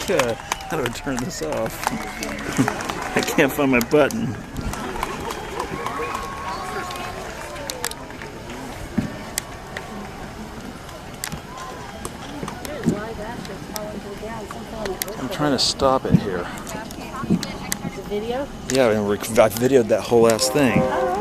How do I turn this off? I can't find my button. I'm trying to stop it here. The video? Yeah, I videoed that whole ass thing.